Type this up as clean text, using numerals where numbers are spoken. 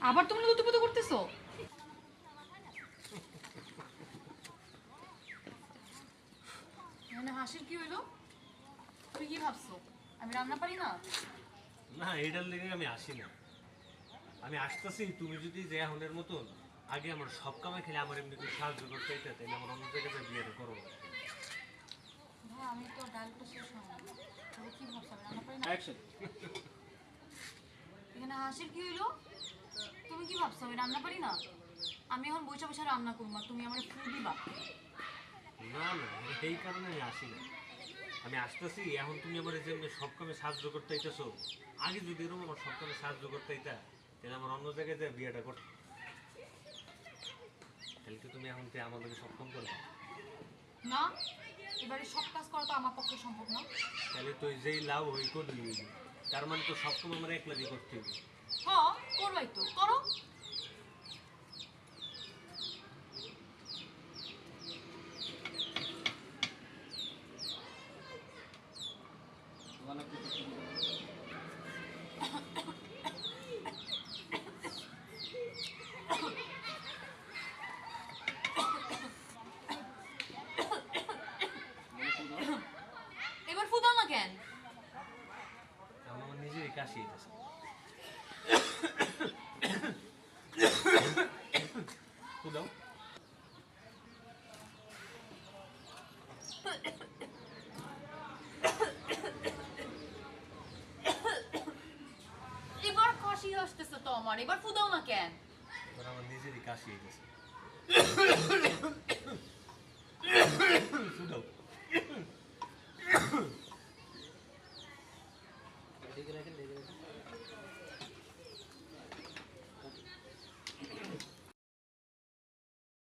আবার তুমি লুতুপুতু করতেছো? মানে হাসির কি হইলো? তুমি কি ভাবছো আমি রান্না পারি না? না, এটার লেগে আমি আসি না। আমি আসতেছি, তুমি যদি যে এখনের মতন আগে আমার সব কামে খেলে আমার এমনি করে সাহায্য করতে চাইতে, তাহলে আমার অন্য জায়গায় বিয়েটা করো না। ভাই আমি তো ডালটা শেষ হয়নি। তুমি কি ভাবছো আমি রান্না পারি না? অ্যাকশন। এখানে হাসির কি হইলো? তুমি কি ভাবছো আমি রান্না পারি না? আমি এখন বসে বসে রান্না করবো আর তুমি আমার ফুল দিবা? না না, এই কারণে আমি আসি না। আমি আসতেছি, এখন তুমি আমার এই যে সব কামে সাহায্য করতে চাইতেছো। আগে যদি এরকম আমার সব কামে সাহায্য করতে চাইতা, তাহলে আমার অন্য জায়গায় যে বিয়েটা করতে। তাহলে কি তুমি এখন আমাদেরকে সব কাম করবে? না, এবারে সব কাজ করা তো আমার পক্ষে সম্ভব না। তাহলে তো যেই লাভ হই করলি, তার মানে তো সব কাম আমার একলাগি করতে হবে। হ্যাঁ করবাই তো, করো। অনেক কিছু শুনবো। এবার ফুদাও না কেন? এখন আমার নিজেরই কাশি হইতেছে। দাও। এবার কাশি আসতেছে তো আমার, এবার ফুদাও না কেন? এবার আমার নিজেরই কাশি হইতেছে। দাও। লেগে রাখেন, লেগে রাখেন।